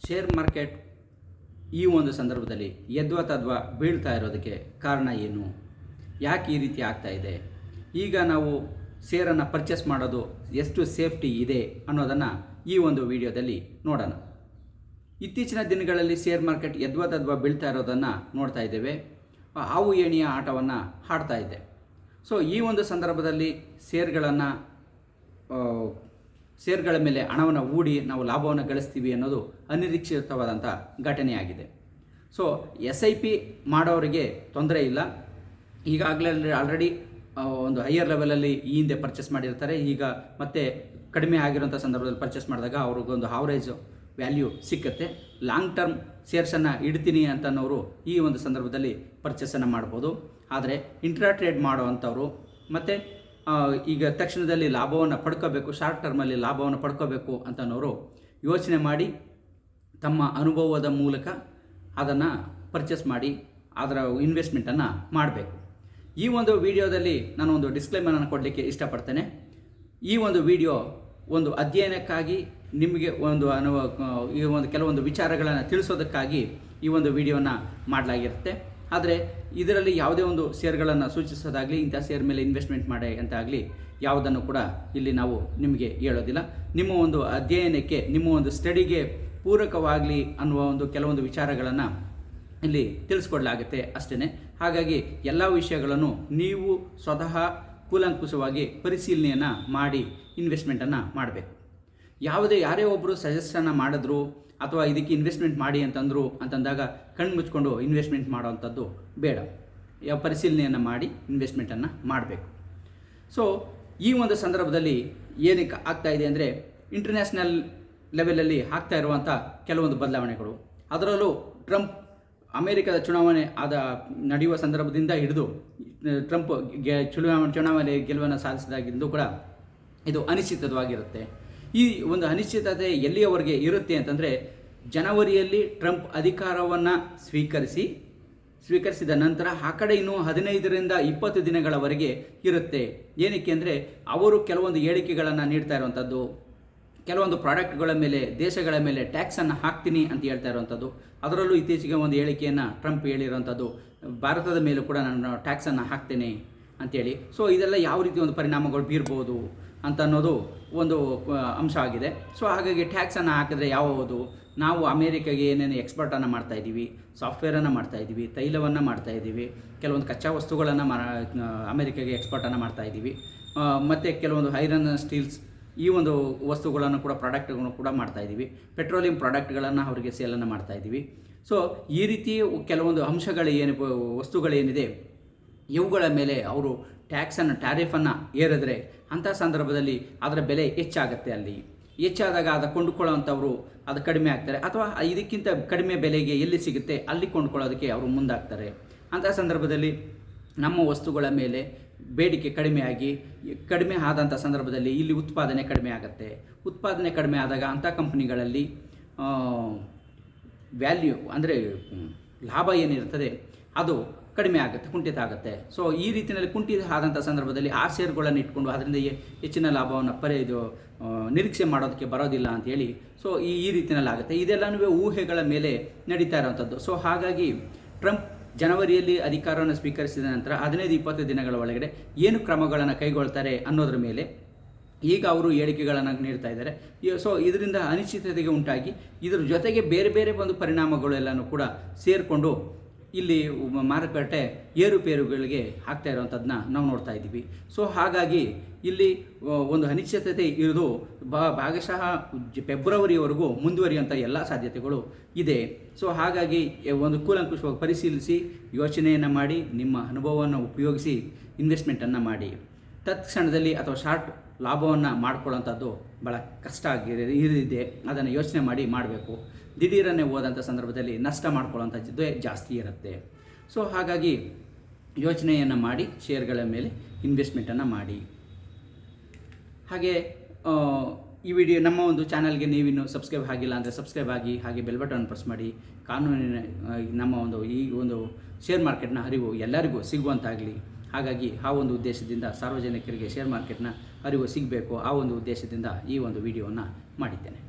Share market ಈ ಒಂದು ಸಂದರ್ಭದಲ್ಲಿ ಯದ್ವಾ ತದ್ವಾ ಬೀಳ್ತಾ ಇರೋದಕ್ಕೆ ಕಾರಣ ಏನು, ಯಾಕೆ ಈ ರೀತಿ ಆಗ್ತಾ ಇದೆ, ಈಗ ನಾವು ಶೇರನ್ನು ಪರ್ಚೇಸ್ ಮಾಡೋದು ಎಷ್ಟು ಸೇಫ್ಟಿ ಇದೆ ಅನ್ನೋದನ್ನು ಈ ಒಂದು ವಿಡಿಯೋದಲ್ಲಿ ನೋಡೋಣ. ಇತ್ತೀಚಿನ ದಿನಗಳಲ್ಲಿ ಶೇರ್ ಮಾರ್ಕೆಟ್ ಯದ್ವಾ ತದ್ವಾ ಬೀಳ್ತಾ ಇರೋದನ್ನು ನೋಡ್ತಾ ಇದ್ದೇವೆ. ಹಾವು ಏಣಿಯ ಆಟವನ್ನು ಆಡ್ತಾ ಇದೆ. ಸೊ ಈ ಒಂದು ಸಂದರ್ಭದಲ್ಲಿ ಶೇರ್ಗಳ ಮೇಲೆ ಹಣವನ್ನು ಹೂಡಿ ನಾವು ಲಾಭವನ್ನು ಗಳಿಸ್ತೀವಿ ಅನ್ನೋದು ಅನಿರೀಕ್ಷಿತವಾದಂಥ ಘಟನೆಯಾಗಿದೆ. ಸೊ SIP ಮಾಡೋರಿಗೆ ತೊಂದರೆ ಇಲ್ಲ. ಈಗಾಗಲೇ ಆಲ್ರೆಡಿ ಒಂದು ಹೈಯರ್ ಲೆವೆಲಲ್ಲಿ ಈ ಹಿಂದೆ ಪರ್ಚೇಸ್ ಮಾಡಿರ್ತಾರೆ. ಈಗ ಮತ್ತೆ ಕಡಿಮೆ ಆಗಿರೋಂಥ ಸಂದರ್ಭದಲ್ಲಿ ಪರ್ಚೇಸ್ ಮಾಡಿದಾಗ ಅವ್ರಿಗೊಂದು ಆವ್ರೇಜ್ ವ್ಯಾಲ್ಯೂ ಸಿಕ್ಕತ್ತೆ. ಲಾಂಗ್ ಟರ್ಮ್ ಶೇರ್ಸನ್ನು ಇಡ್ತೀನಿ ಅಂತನವರು ಈ ಒಂದು ಸಂದರ್ಭದಲ್ಲಿ ಪರ್ಚೇಸನ್ನು ಮಾಡ್ಬೋದು. ಆದರೆ ಇಂಟ್ರಾ ಟ್ರೇಡ್ ಮಾಡೋ ಅಂಥವ್ರು ಮತ್ತು ಈಗ ತಕ್ಷಣದಲ್ಲಿ ಲಾಭವನ್ನು ಪಡ್ಕೋಬೇಕು, ಶಾರ್ಟ್ ಟರ್ಮಲ್ಲಿ ಲಾಭವನ್ನು ಪಡ್ಕೋಬೇಕು ಅಂತನವರು ಯೋಚನೆ ಮಾಡಿ ತಮ್ಮ ಅನುಭವದ ಮೂಲಕ ಅದನ್ನು ಪರ್ಚೇಸ್ ಮಾಡಿ ಅದರ ಇನ್ವೆಸ್ಟ್ಮೆಂಟನ್ನು ಮಾಡಬೇಕು. ಈ ಒಂದು ವಿಡಿಯೋದಲ್ಲಿ ನಾನು ಒಂದು ಡಿಸ್ಕ್ಲೇಮರನ್ನು ಕೊಡಲಿಕ್ಕೆ ಇಷ್ಟಪಡ್ತೇನೆ. ಈ ಒಂದು ವಿಡಿಯೋ ಒಂದು ಅಧ್ಯಯನಕ್ಕಾಗಿ ನಿಮಗೆ ಈ ಒಂದು ಕೆಲವೊಂದು ವಿಚಾರಗಳನ್ನು ತಿಳಿಸೋದಕ್ಕಾಗಿ ಈ ಒಂದು ವಿಡಿಯೋನ ಮಾಡಲಾಗಿರುತ್ತೆ. ಆದರೆ ಇದರಲ್ಲಿ ಯಾವುದೇ ಒಂದು ಶೇರ್ಗಳನ್ನು ಸೂಚಿಸೋದಾಗಲಿ, ಇಂಥ ಶೇರ್ ಮೇಲೆ ಇನ್ವೆಸ್ಟ್ಮೆಂಟ್ ಮಾಡಿ ಅಂತ ಆಗಲಿ ಯಾವುದನ್ನು ಕೂಡ ಇಲ್ಲಿ ನಾವು ನಿಮಗೆ ಹೇಳೋದಿಲ್ಲ. ನಿಮ್ಮ ಒಂದು ಅಧ್ಯಯನಕ್ಕೆ, ನಿಮ್ಮ ಒಂದು ಸ್ಟಡಿಗೆ ಪೂರಕವಾಗಲಿ ಅನ್ನುವ ಒಂದು ಕೆಲವೊಂದು ವಿಚಾರಗಳನ್ನು ಇಲ್ಲಿ ತಿಳಿಸ್ಕೊಡ್ಲಾಗುತ್ತೆ ಅಷ್ಟೇ. ಹಾಗಾಗಿ ಎಲ್ಲ ವಿಷಯಗಳನ್ನು ನೀವು ಸ್ವತಃ ಕೂಲಂಕುಷವಾಗಿ ಪರಿಶೀಲನೆಯನ್ನು ಮಾಡಿ ಇನ್ವೆಸ್ಟ್ಮೆಂಟನ್ನು ಮಾಡಬೇಕು. ಯಾರೇ ಒಬ್ಬರು ಸಜೆಷನ್ನು ಮಾಡಿದ್ರು ಅಥವಾ ಇದಕ್ಕೆ ಇನ್ವೆಸ್ಟ್ಮೆಂಟ್ ಮಾಡಿ ಅಂತಂದಾಗ ಕಣ್ಣು ಮುಚ್ಕೊಂಡು ಇನ್ವೆಸ್ಟ್ಮೆಂಟ್ ಮಾಡೋವಂಥದ್ದು ಬೇಡ. ಪರಿಶೀಲನೆಯನ್ನು ಮಾಡಿ ಇನ್ವೆಸ್ಟ್ಮೆಂಟನ್ನು ಮಾಡಬೇಕು. ಸೊ ಈ ಒಂದು ಸಂದರ್ಭದಲ್ಲಿ ಏನಕ್ಕೆ ಆಗ್ತಾ ಇದೆ ಅಂದರೆ, ಇಂಟರ್ನ್ಯಾಷನಲ್ ಲೆವೆಲಲ್ಲಿ ಆಗ್ತಾ ಇರುವಂಥ ಕೆಲವೊಂದು ಬದಲಾವಣೆಗಳು, ಅದರಲ್ಲೂ ಟ್ರಂಪ್ ಅಮೇರಿಕದ ಚುನಾವಣೆ ನಡೆಯುವ ಸಂದರ್ಭದಿಂದ ಹಿಡಿದು ಟ್ರಂಪ್ ಚುನಾವಣೆ ಗೆಲುವನ್ನು ಸಾಧಿಸಿದಾಗಿಂದು ಕೂಡ ಇದು ಅನಿಶ್ಚಿತವಾಗಿರುತ್ತೆ. ಈ ಒಂದು ಅನಿಶ್ಚಿತತೆ ಎಲ್ಲಿಯವರೆಗೆ ಇರುತ್ತೆ ಅಂತಂದರೆ, ಜನವರಿಯಲ್ಲಿ ಟ್ರಂಪ್ ಅಧಿಕಾರವನ್ನು ಸ್ವೀಕರಿಸಿದ ನಂತರ ಆ ಕಡೆ ಇನ್ನೂ 15ರಿಂದ 20 ದಿನಗಳವರೆಗೆ ಇರುತ್ತೆ. ಏನಕ್ಕೆ ಅಂದರೆ, ಅವರು ಕೆಲವೊಂದು ಹೇಳಿಕೆಗಳನ್ನು ನೀಡ್ತಾ ಇರುವಂಥದ್ದು, ಕೆಲವೊಂದು ಪ್ರಾಡಕ್ಟ್ಗಳ ಮೇಲೆ, ದೇಶಗಳ ಮೇಲೆ ಟ್ಯಾಕ್ಸನ್ನು ಹಾಕ್ತೀನಿ ಅಂತ ಹೇಳ್ತಾ ಇರುವಂಥದ್ದು. ಅದರಲ್ಲೂ ಇತ್ತೀಚೆಗೆ ಒಂದು ಹೇಳಿಕೆಯನ್ನು ಟ್ರಂಪ್ ಹೇಳಿರುವಂಥದ್ದು, ಭಾರತದ ಮೇಲೂ ಕೂಡ ನಾನು ಟ್ಯಾಕ್ಸನ್ನು ಹಾಕ್ತೇನೆ ಅಂಥೇಳಿ. ಸೊ ಇದೆಲ್ಲ ಯಾವ ರೀತಿ ಒಂದು ಪರಿಣಾಮಗಳು ಬೀರ್ಬೋದು ಅಂತ ಅನ್ನೋದು ಒಂದು ಅಂಶ ಆಗಿದೆ. ಸೊ ಹಾಗಾಗಿ ಟ್ಯಾಕ್ಸನ್ನು ಹಾಕಿದ್ರೆ ಯಾವುದು, ನಾವು ಅಮೇರಿಕಾಗೆ ಏನೇನು ಎಕ್ಸ್ಪೋರ್ಟನ್ನು ಮಾಡ್ತಾಯಿದ್ದೀವಿ, ಸಾಫ್ಟ್ವೇರನ್ನು ಮಾಡ್ತಾಯಿದ್ದೀವಿ, ತೈಲವನ್ನು ಮಾಡ್ತಾಯಿದ್ದೀವಿ, ಕೆಲವೊಂದು ಕಚ್ಚಾ ವಸ್ತುಗಳನ್ನು ಅಮೇರಿಕಾಗೆ ಎಕ್ಸ್ಪೋರ್ಟನ್ನು ಮಾಡ್ತಾಯಿದ್ದೀವಿ, ಮತ್ತು ಕೆಲವೊಂದು ಐರನ್ ಸ್ಟೀಲ್ಸ್ ಈ ಒಂದು ವಸ್ತುಗಳನ್ನು ಕೂಡ ಪ್ರಾಡಕ್ಟ್ಗಳನ್ನು ಕೂಡ ಮಾಡ್ತಾಯಿದ್ದೀವಿ, ಪೆಟ್ರೋಲಿಯಂ ಪ್ರಾಡಕ್ಟ್ಗಳನ್ನು ಅವರಿಗೆ ಸೇಲನ್ನು ಮಾಡ್ತಾಯಿದ್ದೀವಿ. ಸೊ ಈ ರೀತಿ ಕೆಲವೊಂದು ವಸ್ತುಗಳೇನಿದೆ ಇವುಗಳ ಮೇಲೆ ಅವರು ಟ್ಯಾರಿಫನ್ನು ಏರಿದ್ರೆ ಅಂಥ ಸಂದರ್ಭದಲ್ಲಿ ಅದರ ಬೆಲೆ ಹೆಚ್ಚಾಗುತ್ತೆ. ಅಲ್ಲಿ ಹೆಚ್ಚಾದಾಗ ಅದು ಕೊಂಡುಕೊಳ್ಳೋವಂಥವ್ರು ಅದು ಕಡಿಮೆ ಆಗ್ತಾರೆ, ಅಥವಾ ಇದಕ್ಕಿಂತ ಕಡಿಮೆ ಬೆಲೆಗೆ ಎಲ್ಲಿ ಸಿಗುತ್ತೆ ಅಲ್ಲಿ ಕೊಂಡುಕೊಳ್ಳೋದಕ್ಕೆ ಅವರು ಮುಂದಾಗ್ತಾರೆ. ಅಂಥ ಸಂದರ್ಭದಲ್ಲಿ ನಮ್ಮ ವಸ್ತುಗಳ ಮೇಲೆ ಬೇಡಿಕೆ ಕಡಿಮೆ ಆದಂಥ ಸಂದರ್ಭದಲ್ಲಿ ಇಲ್ಲಿ ಉತ್ಪಾದನೆ ಕಡಿಮೆ ಆಗುತ್ತೆ. ಉತ್ಪಾದನೆ ಕಡಿಮೆ ಆದಾಗ ಅಂಥ ಕಂಪ್ನಿಗಳಲ್ಲಿ ವ್ಯಾಲ್ಯೂ ಅಂದರೆ ಲಾಭ ಏನಿರ್ತದೆ ಅದು ಕಡಿಮೆ ಆಗುತ್ತೆ, ಕುಂಠಿತ ಆಗುತ್ತೆ. ಸೊ ಈ ರೀತಿಯಲ್ಲಿ ಕುಂಠಿತ ಆದಂಥ ಸಂದರ್ಭದಲ್ಲಿ ಆ ಶೇರುಗಳನ್ನು ಇಟ್ಕೊಂಡು ಅದರಿಂದ ಹೆಚ್ಚಿನ ಲಾಭವನ್ನು ನಿರೀಕ್ಷೆ ಮಾಡೋದಕ್ಕೆ ಬರೋದಿಲ್ಲ ಅಂಥೇಳಿ. ಸೊ ಈ ರೀತಿಯಲ್ಲಿ ಆಗುತ್ತೆ. ಇದೆಲ್ಲನೂ ಊಹೆಗಳ ಮೇಲೆ ನಡೀತಾ ಇರೋವಂಥದ್ದು. ಸೊ ಹಾಗಾಗಿ ಟ್ರಂಪ್ ಜನವರಿಯಲ್ಲಿ ಅಧಿಕಾರವನ್ನು ಸ್ವೀಕರಿಸಿದ ನಂತರ 15-20 ದಿನಗಳ ಒಳಗಡೆ ಏನು ಕ್ರಮಗಳನ್ನು ಕೈಗೊಳ್ತಾರೆ ಅನ್ನೋದ್ರ ಮೇಲೆ ಈಗ ಅವರು ಹೇಳಿಕೆಗಳನ್ನು ನೀಡ್ತಾ ಇದ್ದಾರೆ. ಸೊ ಇದರಿಂದ ಅನಿಶ್ಚಿತತೆಗೆ ಉಂಟಾಗಿ ಇದರ ಜೊತೆಗೆ ಬೇರೆ ಬೇರೆ ಒಂದು ಪರಿಣಾಮಗಳೆಲ್ಲನೂ ಕೂಡ ಸೇರಿಕೊಂಡು ಇಲ್ಲಿ ಮಾರುಕಟ್ಟೆ ಏರುಪೇರುಗಳಿಗೆ ಆಗ್ತಾ ಇರುವಂಥದ್ದನ್ನ ನಾವು ನೋಡ್ತಾ ಇದ್ದೀವಿ. ಸೊ ಹಾಗಾಗಿ ಇಲ್ಲಿ ಒಂದು ಅನಿಶ್ಚಿತತೆ ಇರೋದು ಭಾಗಶಃ ಫೆಬ್ರವರಿವರೆಗೂ ಮುಂದುವರಿಯುವಂಥ ಎಲ್ಲ ಸಾಧ್ಯತೆಗಳು ಇದೆ. ಸೊ ಹಾಗಾಗಿ ಒಂದು ಕೂಲಂಕುಷವಾಗಿ ಪರಿಶೀಲಿಸಿ ಯೋಚನೆಯನ್ನು ಮಾಡಿ ನಿಮ್ಮ ಅನುಭವವನ್ನು ಉಪಯೋಗಿಸಿ ಇನ್ವೆಸ್ಟ್ಮೆಂಟನ್ನು ಮಾಡಿ. ತತ್ಕ್ಷಣದಲ್ಲಿ ಅಥವಾ ಶಾರ್ಟ್ ಲಾಭವನ್ನು ಮಾಡ್ಕೊಳ್ಳೋಂಥದ್ದು ಭಾಳ ಕಷ್ಟ ಇದೆ. ಅದನ್ನು ಯೋಚನೆ ಮಾಡಿ ಮಾಡಬೇಕು. ದಿಢೀರನ್ನೇ ಹೋದಂಥ ಸಂದರ್ಭದಲ್ಲಿ ನಷ್ಟ ಮಾಡ್ಕೊಳ್ಳೋಂಥದ್ದೇ ಜಾಸ್ತಿ ಇರುತ್ತೆ. ಸೊ ಹಾಗಾಗಿ ಯೋಚನೆಯನ್ನು ಮಾಡಿ ಶೇರ್ಗಳ ಮೇಲೆ ಇನ್ವೆಸ್ಟ್ಮೆಂಟನ್ನು ಮಾಡಿ. ಹಾಗೆ ಈ ವಿಡಿಯೋ ನಮ್ಮ ಒಂದು ಚಾನಲ್ಗೆ ನೀವಿನ್ನೂ ಸಬ್ಸ್ಕ್ರೈಬ್ ಆಗಿಲ್ಲ ಅಂದರೆ ಸಬ್ಸ್ಕ್ರೈಬ್ ಆಗಿ, ಹಾಗೆ ಬೆಲ್ ಬಟನ್ ಪ್ರೆಸ್ ಮಾಡಿ. ಕಾನೂನಿನ ನಮ್ಮ ಈ ಒಂದು ಶೇರ್ ಮಾರ್ಕೆಟ್ನ ಅರಿವು ಎಲ್ಲರಿಗೂ ಸಿಗುವಂತಾಗಲಿ. ಹಾಗಾಗಿ ಆ ಒಂದು ಉದ್ದೇಶದಿಂದ ಸಾರ್ವಜನಿಕರಿಗೆ ಶೇರ್ ಮಾರ್ಕೆಟ್ನ ಅರಿವು ಸಿಗಬೇಕು, ಆ ಒಂದು ಉದ್ದೇಶದಿಂದ ಈ ಒಂದು ವಿಡಿಯೋವನ್ನು ಮಾಡಿದ್ದೇನೆ.